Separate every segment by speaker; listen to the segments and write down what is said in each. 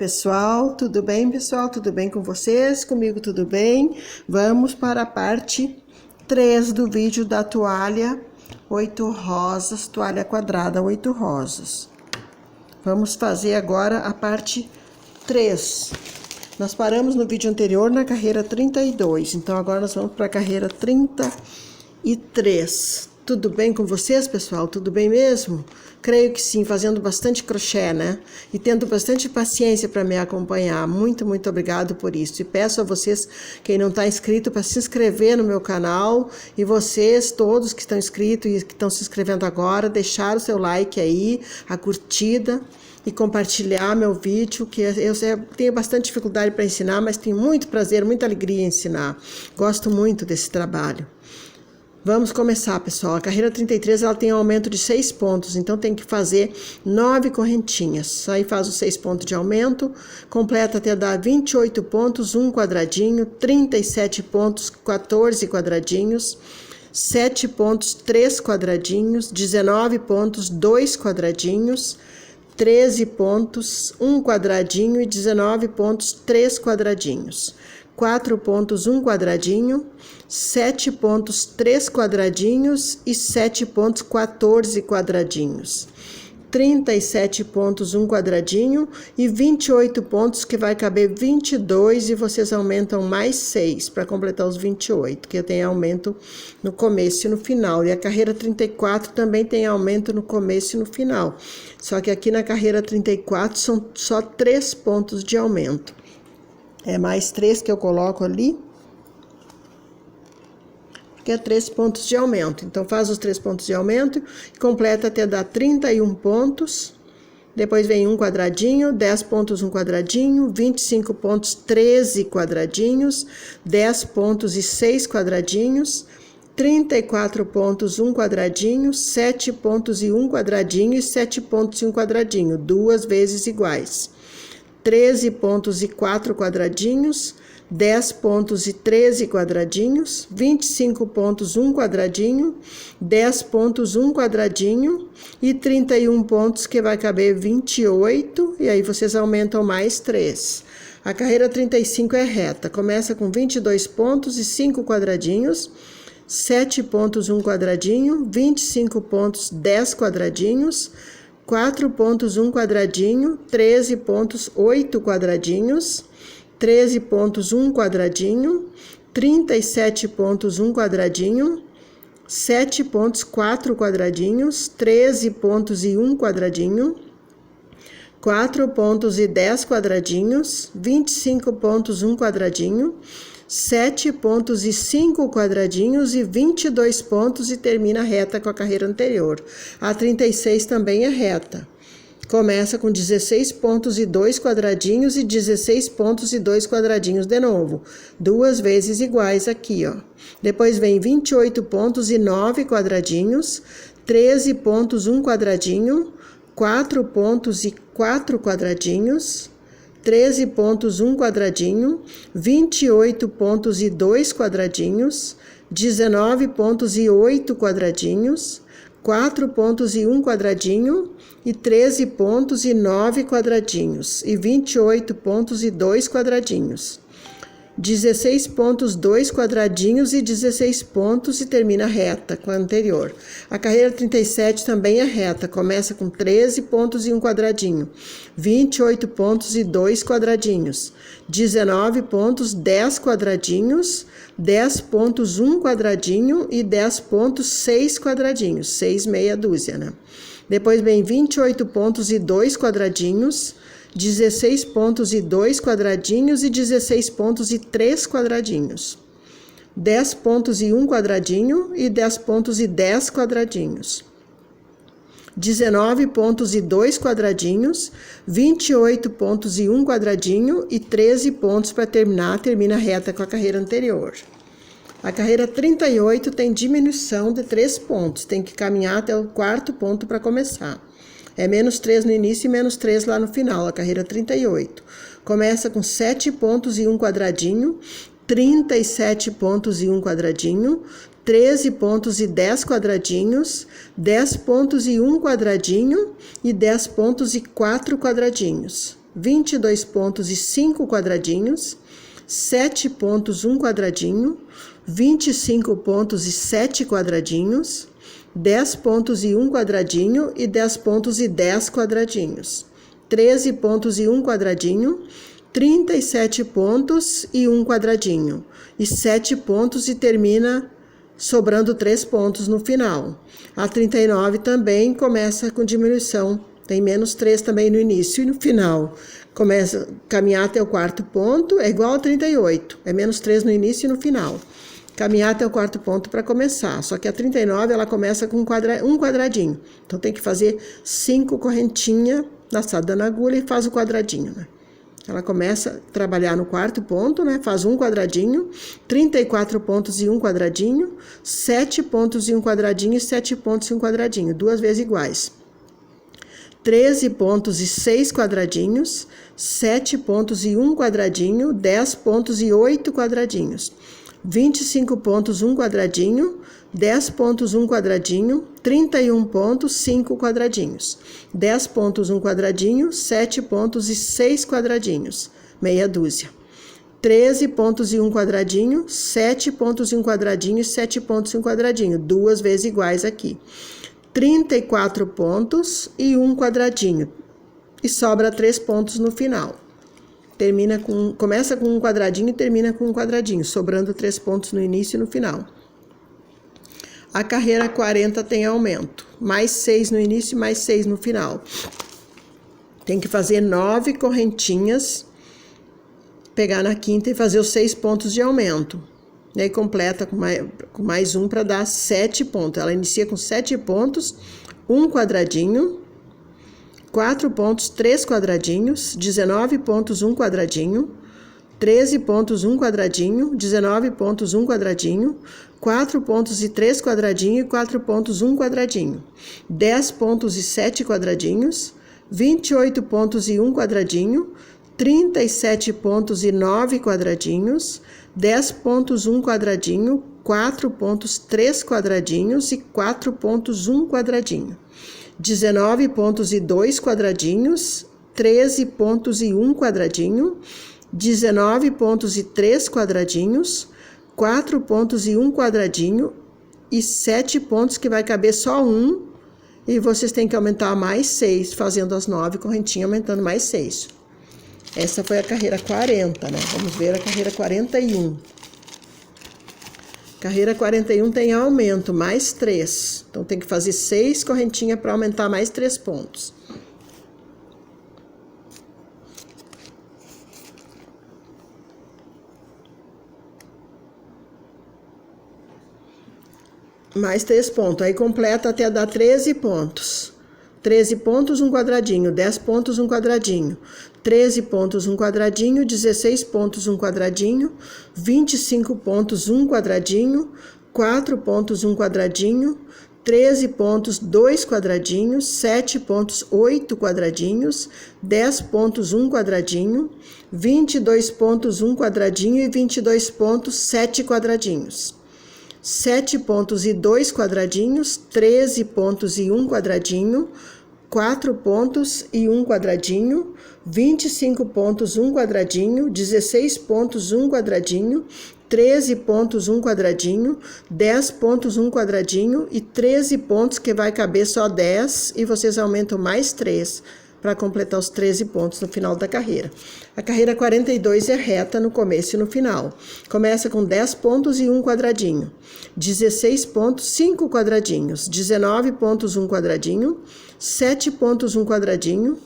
Speaker 1: pessoal? Tudo bem, pessoal? Tudo bem com vocês? Comigo tudo bem? Vamos para a parte 3 do vídeo da toalha 8 rosas, toalha quadrada 8 rosas. Vamos fazer agora a parte 3. Nós paramos no vídeo anterior na carreira 32, então agora nós vamos para a carreira 33. Tudo bem com vocês, pessoal? Tudo bem mesmo? Creio que sim, fazendo bastante crochê, né? E tendo bastante paciência para me acompanhar. Muito obrigado por isso. E peço a vocês, quem não está inscrito, para se inscrever no meu canal. E vocês, todos que estão inscritos e que estão se inscrevendo agora, deixar o seu like aí, a curtida e compartilhar meu vídeo, que eu tenho bastante dificuldade para ensinar, mas tenho muito prazer, muita alegria em ensinar. Gosto muito desse trabalho. Vamos começar, pessoal. A carreira 33, ela tem um aumento de 6 pontos, então tem que fazer 9 correntinhas. Aí faz os 6 pontos de aumento, completa até dar 28 pontos, 1 quadradinho, 37 pontos, 14 quadradinhos, 7 pontos, 3 quadradinhos, 19 pontos, 2 quadradinhos, 13 pontos, 1 quadradinho e 19 pontos, 3 quadradinhos. 4 pontos, 1 quadradinho, 7 pontos, 3 quadradinhos e 7 pontos, 14 quadradinhos. 37 pontos, 1 quadradinho e 28 pontos, que vai caber 22 e vocês aumentam mais 6 para completar os 28, que tem aumento no começo e no final. E a carreira 34 também tem aumento no começo e no final. Só que aqui na carreira 34 são só 3 pontos de aumento. É mais 3 que eu coloco ali, porque é 3 pontos de aumento. Então, faz os 3 pontos de aumento e completa até dar 31 pontos. Depois vem 1 quadradinho, 10 pontos, 1 quadradinho, 25 pontos, 13 quadradinhos, 10 pontos e 6 quadradinhos, 34 pontos, 1 quadradinho, 7 pontos e 1 quadradinho e 7 pontos e 1 quadradinho, 2 vezes iguais. 13 pontos e 4 quadradinhos, 10 pontos e 13 quadradinhos, 25 pontos, 1 quadradinho, 10 pontos, 1 quadradinho e 31 pontos, que vai caber 28, e aí vocês aumentam mais 3. A carreira 35 é reta, começa com 22 pontos e 5 quadradinhos, 7 pontos, 1 quadradinho, 25 pontos, 10 quadradinhos, 4 pontos, 1 quadradinho, 13 pontos, 8 quadradinhos, 13 pontos, 1 quadradinho, 37 pontos, 1 quadradinho, 7 pontos, 4 quadradinhos, 13 pontos e 1 quadradinho, 4 pontos e 10 quadradinhos, 25 pontos, 1 quadradinho, 7 pontos e 5 quadradinhos e 22 pontos e termina reta com a carreira anterior. A 36 também é reta. Começa com 16 pontos e 2 quadradinhos e 16 pontos e 2 quadradinhos de novo. 2 vezes iguais aqui, ó. Depois vem 28 pontos e 9 quadradinhos, 13 pontos, 1 quadradinho, 4 pontos e 4 quadradinhos, 13 pontos, 1 quadradinho, 28 pontos e 2 quadradinhos, 19 pontos e 8 quadradinhos, 4 pontos e 1 quadradinho, e 13 pontos e 9 quadradinhos, e 28 pontos e 2 quadradinhos. 16 pontos, 2 quadradinhos e 16 pontos e termina reta com a anterior. A carreira 37 também é reta, começa com 13 pontos e 1 quadradinho, 28 pontos e 2 quadradinhos, 19 pontos, 10 quadradinhos, 10 pontos, 1 quadradinho e 10 pontos, 6 quadradinhos, 6 meia dúzia, né? Depois vem 28 pontos e 2 quadradinhos, 16 pontos e 2 quadradinhos e 16 pontos e 3 quadradinhos. 10 pontos e 1 quadradinho e 10 pontos e 10 quadradinhos. 19 pontos e 2 quadradinhos, 28 pontos e 1 quadradinho e 13 pontos para terminar, termina reta com a carreira anterior. A carreira 38 tem diminuição de 3 pontos, tem que caminhar até o 4º ponto para começar. É menos 3 no início e menos 3 lá no final, a carreira 38. Começa com 7 pontos e 1 quadradinho, 37 pontos e 1 quadradinho, 13 pontos e 10 quadradinhos, 10 pontos e 1 quadradinho e 10 pontos e 4 quadradinhos. 22 pontos e 5 quadradinhos, 7 pontos, 1 quadradinho, 25 pontos e 7 quadradinhos, 10 pontos e 1 quadradinho e 10 pontos e 10 quadradinhos, 13 pontos e 1 quadradinho, 37 pontos e 1 quadradinho, e 7 pontos e termina sobrando 3 pontos no final. A 39 também começa com diminuição, tem menos 3 também no início e no final. Começa a caminhar até o quarto ponto, é igual a 38, é menos 3 no início e no final. Caminhar até o quarto ponto para começar, só que a 39 ela começa com um quadradinho, então tem que fazer 5 correntinhas laçadas na agulha e faz o quadradinho, né? Ela começa a trabalhar no quarto ponto, né? Faz um quadradinho, 34 pontos e 1 quadradinho, 7 pontos e 1 quadradinho e 7 pontos e 1 quadradinho, 2 vezes iguais. 13 pontos e 6 quadradinhos, 7 pontos e 1 quadradinho, 10 pontos e 8 quadradinhos. 25 pontos, 1 quadradinho, 10 pontos, 1 quadradinho, 31 pontos, 5 quadradinhos, 10 pontos, 1 quadradinho, 7 pontos e 6 quadradinhos, meia dúzia. 13 pontos e 1 quadradinho, 7 pontos e 1 quadradinho e 7 pontos e 1 quadradinho, 2 vezes iguais aqui. 34 pontos e 1 quadradinho, e sobra 3 pontos no final. Começa com um quadradinho e termina com um quadradinho, sobrando 3 pontos no início e no final. A carreira 40 tem aumento, mais 6 no início e mais 6 no final. Tem que fazer 9 correntinhas, pegar na quinta e fazer os 6 pontos de aumento. E aí completa com mais um para dar 7 pontos. Ela inicia com 7 pontos, 1 quadradinho, 4 pontos, 3 quadradinhos, 19 pontos, 1 quadradinho, 13 pontos, 1 quadradinho, 19 pontos, 1 quadradinho, 4 pontos e 3 quadradinho e 4 pontos, 1 quadradinho, 10 pontos e 7 quadradinhos, 28 pontos e 1 quadradinho, 37 pontos e 9 quadradinhos, 10 pontos, 1 quadradinho, 4 pontos, 3 quadradinhos e 4 pontos, 1 quadradinho. 19 pontos e 2 quadradinhos, 13 pontos e 1 quadradinho, 19 pontos e 3 quadradinhos, 4 pontos e 1 quadradinho e 7 pontos que vai caber só 1, e vocês têm que aumentar mais 6, fazendo as 9 correntinhas, aumentando mais 6. Essa foi a carreira 40, né? Vamos ver a carreira 41. Carreira 41 tem aumento, mais 3. Então, tem que fazer 6 correntinhas para aumentar mais 3 pontos. Mais 3 pontos. Aí, completa até dar 13 pontos. 13 pontos, 1 quadradinho. 10 pontos, 1 quadradinho. 13 pontos, 1 quadradinho, 16 pontos, 1 quadradinho, 25 pontos, 1 quadradinho, 4 pontos, 1 quadradinho, 13 pontos, 2 quadradinhos, 7 pontos, 8 quadradinhos, 10 pontos, 1 quadradinho, 22 pontos, 1 quadradinho e 22 pontos, 7 quadradinhos. 7 pontos e 2 quadradinhos, 13 pontos e 1 quadradinho, 4 pontos e 1 quadradinho, 25 pontos, 1 quadradinho, 16 pontos, 1 quadradinho, 13 pontos, 1 quadradinho, 10 pontos, 1 quadradinho e 13 pontos que vai caber só 10 e vocês aumentam mais 3 para completar os 13 pontos no final da carreira. A carreira 42 é reta no começo e no final. Começa com 10 pontos e 1 quadradinho, 16 pontos, 5 quadradinhos, 19 pontos, 1 quadradinho, 7 pontos, 1 quadradinho,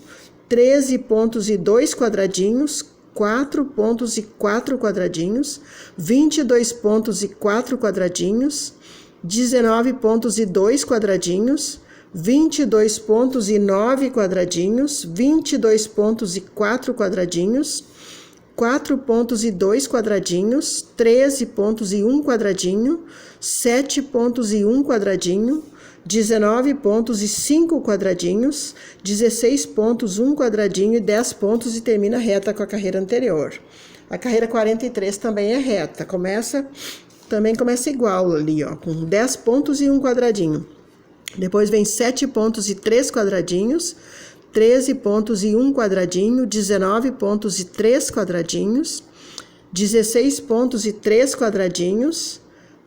Speaker 1: 13 pontos e 2 quadradinhos, 4 pontos e 4 quadradinhos, 22 pontos e 4 quadradinhos, 19 pontos e 2 quadradinhos, 22 pontos e 9 quadradinhos, 22 pontos e 4 quadradinhos, 4 pontos e 2 quadradinhos, 13 pontos e 1 quadradinho, 7 pontos e 1 quadradinho, 19 pontos e 5 quadradinhos, 16 pontos, 1 quadradinho e 10 pontos e termina reta com a carreira anterior. A carreira 43 também é reta, também começa igual ali, ó, com 10 pontos e 1 quadradinho. Depois vem 7 pontos e 3 quadradinhos, 13 pontos e 1 quadradinho, 19 pontos e 3 quadradinhos, 16 pontos e 3 quadradinhos,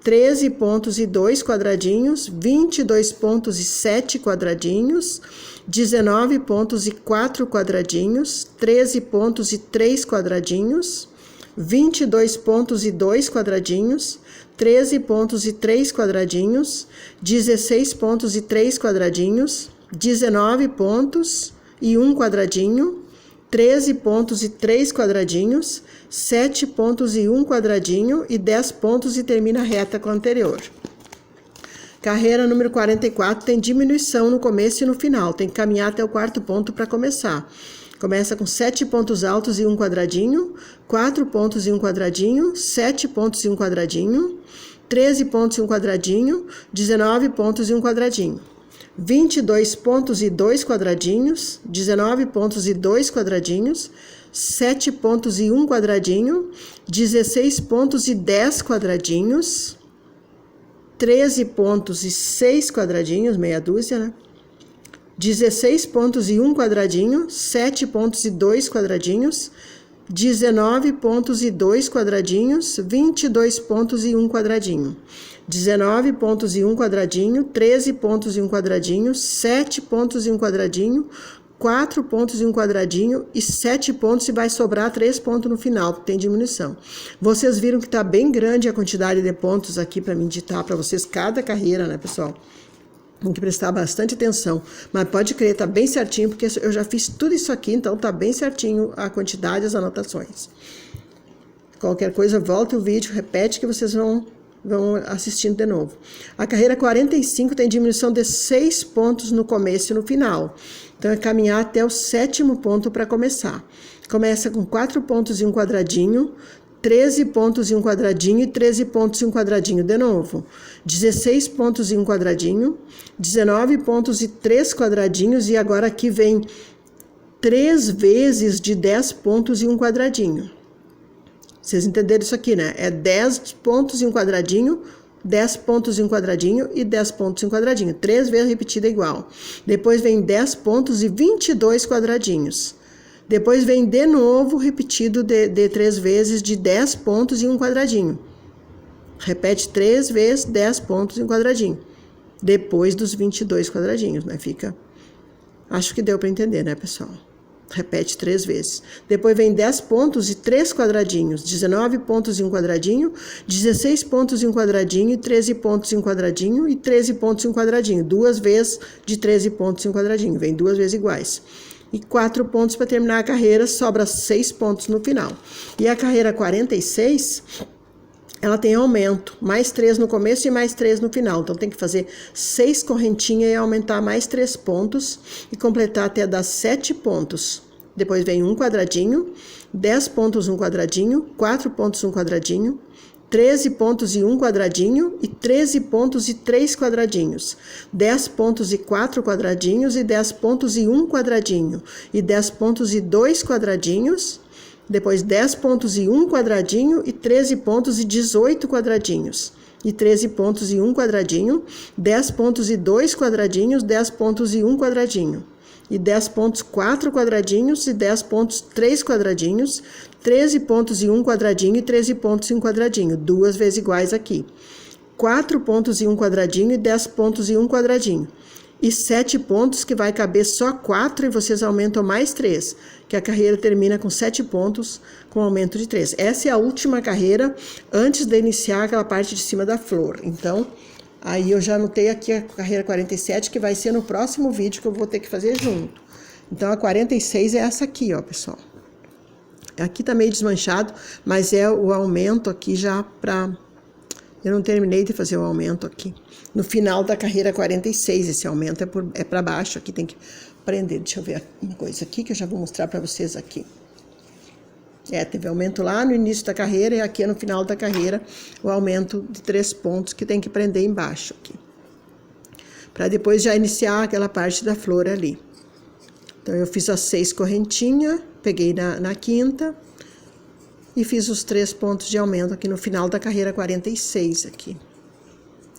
Speaker 1: 13 pontos e 2 quadradinhos, 22 pontos e 7 quadradinhos, 19 pontos e 4 quadradinhos, 13 pontos e 3 quadradinhos, 22 pontos e 2 quadradinhos, 13 pontos e 3 quadradinhos, 16 pontos e 3 quadradinhos, 19 pontos e 1 quadradinho, 13 pontos e 3 quadradinhos, 7 pontos e 1 quadradinho e 10 pontos e termina a reta com a anterior. Carreira número 44 tem diminuição no começo e no final, tem que caminhar até o quarto ponto para começar. Começa com 7 pontos altos e 1 quadradinho, 4 pontos e 1 quadradinho, 7 pontos e 1 quadradinho, 13 pontos e 1 quadradinho, 19 pontos e 1 quadradinho. 22 pontos e 2 quadradinhos, 19 pontos e 2 quadradinhos, 7 pontos e 1 quadradinho, 16 pontos e 10 quadradinhos, 13 pontos e 6 quadradinhos, meia dúzia, né? 16 pontos e 1 quadradinho, 7 pontos e 2 quadradinhos, 19 pontos e 2 quadradinhos, 22 pontos e 1 quadradinho. 19 pontos e 1 quadradinho, 13 pontos e 1 quadradinho, 7 pontos e 1 quadradinho, 4 pontos e 1 quadradinho e 7 pontos e vai sobrar 3 pontos no final, porque tem diminuição. Vocês viram que está bem grande a quantidade de pontos aqui para me digitar para vocês cada carreira, né, pessoal? Tem que prestar bastante atenção, mas pode crer, tá bem certinho, porque eu já fiz tudo isso aqui, então tá bem certinho a quantidade e as anotações. Qualquer coisa, volta o vídeo, repete que vocês vão assistindo de novo. A carreira 45 tem diminuição de 6 pontos no começo e no final. Então, é caminhar até o 7º ponto para começar. Começa com 4 pontos e 1 quadradinho, 13 pontos e 1 quadradinho e 13 pontos e 1 quadradinho de novo. 16 pontos e 1 quadradinho, 19 pontos e 3 quadradinhos e agora aqui vem 3 vezes de 10 pontos e 1 quadradinho. Vocês entenderam isso aqui, né? É 10 pontos em um quadradinho, 10 pontos em um quadradinho e 10 pontos em um quadradinho. 3 vezes repetida igual. Depois vem 10 pontos e 22 quadradinhos. Depois vem de novo repetido de 3 vezes de 10 pontos em um quadradinho. Repete 3 vezes 10 pontos em um quadradinho. Depois dos 22 quadradinhos, né? Fica... Acho que deu para entender, né, pessoal? Repete 3 vezes. Depois vem 10 pontos e 3 quadradinhos, 19 pontos em um quadradinho, 16 pontos em um quadradinho, 13 pontos em um quadradinho e 13 pontos em um quadradinho. 2 vezes de 13 pontos em um quadradinho. Vem 2 vezes iguais. E 4 pontos para terminar a carreira, sobra 6 pontos no final. E a carreira 46... ela tem aumento, mais 3 no começo e mais 3 no final. Então, tem que fazer 6 correntinhas e aumentar mais 3 pontos e completar até dar 7 pontos. Depois vem um quadradinho, 10 pontos, um quadradinho, 4 pontos, um quadradinho, 13 pontos e um quadradinho e 13 pontos e 3 quadradinhos, 10 pontos e 4 quadradinhos e 10 pontos e 1 quadradinho, e 10 pontos e 2 quadradinhos, depois 10 pontos e 1 quadradinho e 13 pontos e 18 quadradinhos. E 13 pontos e 1 quadradinho, 10 pontos e 2 quadradinhos, 10 pontos e 1 quadradinho. E 10 pontos 4 quadradinhos e 10 pontos 3 quadradinhos, 13 pontos e 1 quadradinho e 13 pontos e 1 quadradinho. 2 vezes iguais aqui. 4 pontos e 1 quadradinho e 10 pontos e 1 quadradinho. E 7 pontos que vai caber só 4 e vocês aumentam mais 3, que a carreira termina com 7 pontos com aumento de 3. Essa é a última carreira antes de iniciar aquela parte de cima da flor. Então, aí eu já anotei aqui a carreira 47, que vai ser no próximo vídeo que eu vou ter que fazer junto. Então, a 46 é essa aqui, ó, pessoal. Aqui tá meio desmanchado, mas é o aumento aqui já para... Eu não terminei de fazer o aumento aqui. No final da carreira 46, esse aumento é para baixo, aqui tem que prender. Deixa eu ver uma coisa aqui que eu já vou mostrar para vocês aqui. Teve aumento lá no início da carreira e aqui no final da carreira o aumento de 3 pontos que tem que prender embaixo aqui. Para depois já iniciar aquela parte da flor ali. Então, eu fiz as 6 correntinhas, peguei na quinta e fiz os 3 pontos de aumento aqui no final da carreira 46 aqui.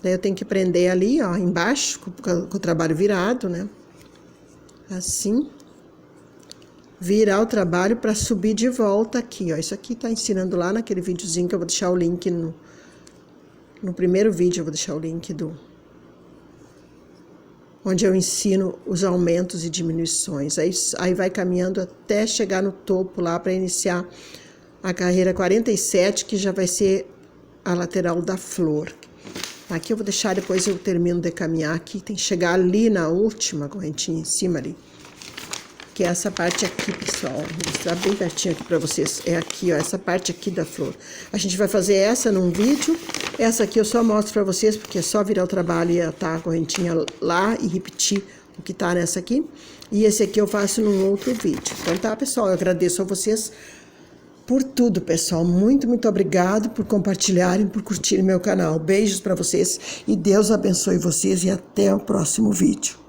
Speaker 1: Daí eu tenho que prender ali, ó, embaixo, com o trabalho virado, né? Assim. virar o trabalho para subir de volta aqui, ó. Isso aqui tá ensinando lá naquele videozinho que eu vou deixar o link no primeiro vídeo, eu vou deixar o link onde eu ensino os aumentos e diminuições. Aí vai caminhando até chegar no topo lá para iniciar a carreira 47, que já vai ser a lateral da flor. Aqui eu vou deixar, depois eu termino de caminhar aqui, tem que chegar ali na última correntinha em cima ali. Que é essa parte aqui, pessoal. Vou mostrar bem pertinho aqui pra vocês. É aqui, ó, essa parte aqui da flor. A gente vai fazer essa num vídeo. Essa aqui eu só mostro pra vocês, porque é só virar o trabalho e atar a correntinha lá e repetir o que tá nessa aqui. E esse aqui eu faço num outro vídeo. Então tá, pessoal, eu agradeço a vocês por tudo, pessoal. Muito, muito obrigado por compartilharem, por curtirem meu canal. Beijos pra vocês e Deus abençoe vocês e até o próximo vídeo.